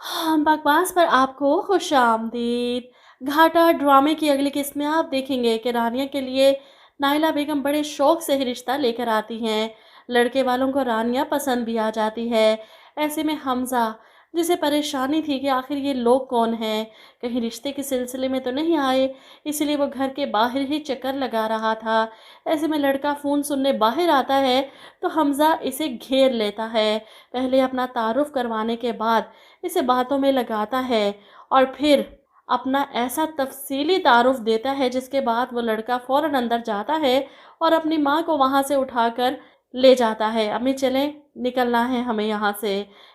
हाँ, बकवास पर आपको खुशामदीद। घाटा ड्रामे की अगली किस्त में आप देखेंगे कि रानिया के लिए नाइला बेगम बड़े शौक से ही रिश्ता लेकर आती हैं। लड़के वालों को रानिया पसंद भी आ जाती है। ऐसे में हमज़ा, जिसे परेशानी थी कि आखिर ये लोग कौन हैं, कहीं रिश्ते के सिलसिले में तो नहीं आए, इसलिए वो घर के बाहर ही चक्कर लगा रहा था। ऐसे में लड़का फ़ोन सुनने बाहर आता है तो हमज़ा इसे घेर लेता है। पहले अपना तारुफ करवाने के बाद इसे बातों में लगाता है और फिर अपना ऐसा तफ़सीली तारुफ देता है जिसके बाद वो लड़का फ़ौरन अंदर जाता है और अपनी माँ को वहाँ से उठाकर ले जाता है। अम्मी चलें, निकलना है हमें यहाँ से।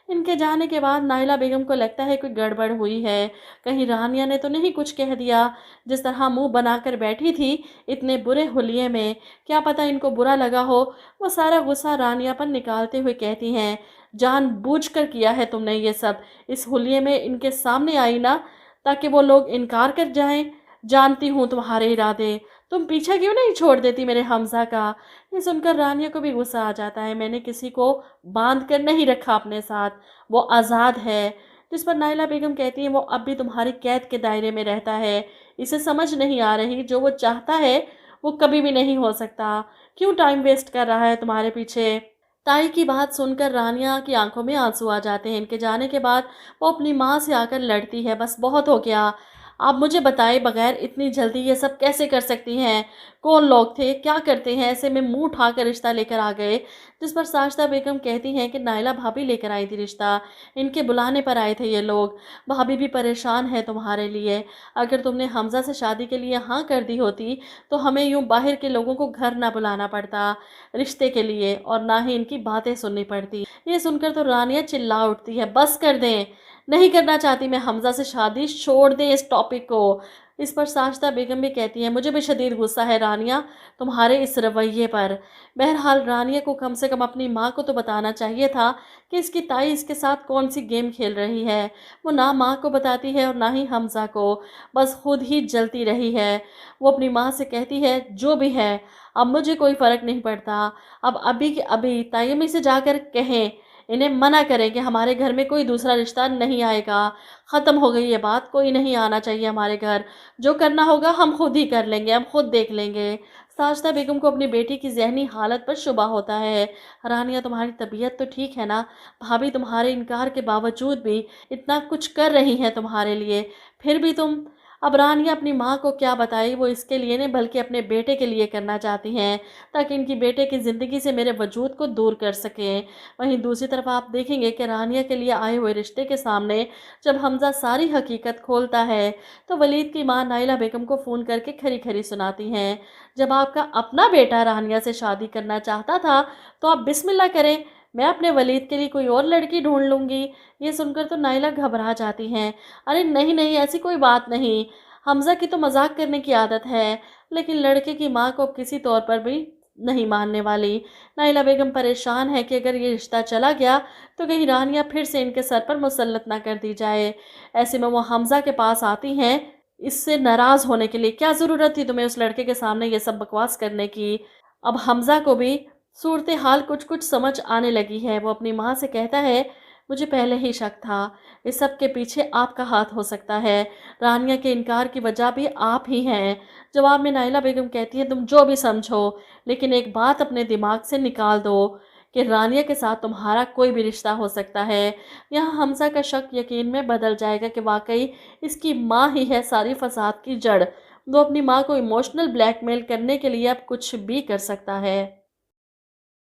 इनके जाने के बाद नाइला बेगम को लगता है कोई गड़बड़ हुई है, कहीं रानिया ने तो नहीं कुछ कह दिया। जिस तरह मुंह बनाकर बैठी थी इतने बुरे हुलिये में, क्या पता इनको बुरा लगा हो। वो सारा गुस्सा रानिया पर निकालते हुए कहती हैं, जानबूझकर किया है तुमने ये सब, इस हुलिये में इनके सामने आई ना ताकि वो लोग इनकार कर जाएं। जानती हूँ तुम्हारे इरादे, तुम पीछा क्यों नहीं छोड़ देती मेरे हमज़ा का। ये सुनकर रानिया को भी गुस्सा आ जाता है। मैंने किसी को बांध कर नहीं रखा अपने साथ, वो आज़ाद है। जिस पर नाइला बेगम कहती है वो अब भी तुम्हारी कैद के दायरे में रहता है। इसे समझ नहीं आ रही, जो वो चाहता है वो कभी भी नहीं हो सकता। क्यों टाइम वेस्ट कर रहा है तुम्हारे पीछे। ताई की बात सुनकर रानिया की आंखों में आंसू आ जाते हैं। इनके जाने के बाद वो अपनी माँ से आकर लड़ती है, बस बहुत हो गया। आप मुझे बताए बगैर इतनी जल्दी ये सब कैसे कर सकती हैं। कौन लोग थे, क्या करते हैं, ऐसे में मुंह उठाकर रिश्ता लेकर आ गए। जिस पर साजिदा बेगम कहती हैं कि नाइला भाभी लेकर आई थी रिश्ता, इनके बुलाने पर आए थे ये लोग। भाभी भी परेशान है तुम्हारे लिए। अगर तुमने हमज़ा से शादी के लिए हाँ कर दी होती तो हमें यूँ बाहर के लोगों को घर ना बुलाना पड़ता रिश्ते के लिए, और ना ही इनकी बातें सुननी पड़ती। ये सुनकर तो रानिया चिल्ला उठती है, बस कर दें, नहीं करना चाहती मैं हमज़ा से शादी, छोड़ दें इस टॉपिक को। इस पर साजिदा बेगम भी कहती है, मुझे भी शदीद गुस्सा है रानिया तुम्हारे इस रवैये पर। बहरहाल रानिया को कम से कम अपनी माँ को तो बताना चाहिए था कि इसकी ताई इसके साथ कौन सी गेम खेल रही है। वो ना माँ को बताती है और ना ही हमज़ा को, बस खुद ही जलती रही है। वो अपनी माँ से कहती है, जो भी है अब मुझे कोई फ़र्क नहीं पड़ता। अब अभी के अभी ताई अम्मी से जाकर कहें, इन्हें मना करें कि हमारे घर में कोई दूसरा रिश्ता नहीं आएगा। ख़त्म हो गई ये बात, कोई नहीं आना चाहिए हमारे घर। जो करना होगा हम खुद ही कर लेंगे, हम खुद देख लेंगे। साजिदा बेगम को अपनी बेटी की ज़हनी हालत पर शुबा होता है। रानिया तुम्हारी तबीयत तो ठीक है ना। भाभी तुम्हारे इनकार के बावजूद भी इतना कुछ कर रही हैं तुम्हारे लिए, फिर भी तुम। अब रानिया अपनी माँ को क्या बताई, वो इसके लिए नहीं बल्कि अपने बेटे के लिए करना चाहती हैं, ताकि इनकी बेटे की ज़िंदगी से मेरे वजूद को दूर कर सकें। वहीं दूसरी तरफ आप देखेंगे कि रानिया के लिए आए हुए रिश्ते के सामने जब हमज़ा सारी हकीकत खोलता है तो वलीद की माँ नाइला बेगम को फ़ोन करके खरी खरी सुनाती हैं, जब आपका अपना बेटा रानिया से शादी करना चाहता था तो आप बिस्मिल्लाह करें, मैं अपने वलीद के लिए कोई और लड़की ढूंढ लूँगी। ये सुनकर तो नाइला घबरा जाती हैं। अरे नहीं नहीं, ऐसी कोई बात नहीं, हमज़ा की तो मजाक करने की आदत है। लेकिन लड़के की माँ को किसी तौर पर भी नहीं मानने वाली। नाइला बेगम परेशान है कि अगर ये रिश्ता चला गया तो कहीं रानिया फिर से इनके सर पर मुसल्लत ना कर दी जाए। ऐसे में वो हमज़ा के पास आती हैं इससे नाराज़ होने के लिए, क्या ज़रूरत थी तुम्हें उस लड़के के सामने ये सब बकवास करने की। अब हमज़ा को भी सूरत हाल कुछ कुछ समझ आने लगी है। वो अपनी माँ से कहता है, मुझे पहले ही शक था, इस सब के पीछे आपका हाथ हो सकता है। रानिया के इनकार की वजह भी आप ही हैं। जवाब में नाइला बेगम कहती है, तुम जो भी समझो, लेकिन एक बात अपने दिमाग से निकाल दो कि रानिया के साथ तुम्हारा कोई भी रिश्ता हो सकता है। यहाँ हमज़ा का शक यकीन में बदल जाएगा कि वाकई इसकी माँ ही है सारी फसाद की जड़। वो अपनी माँ को इमोशनल ब्लैकमेल करने के लिए अब कुछ भी कर सकता है।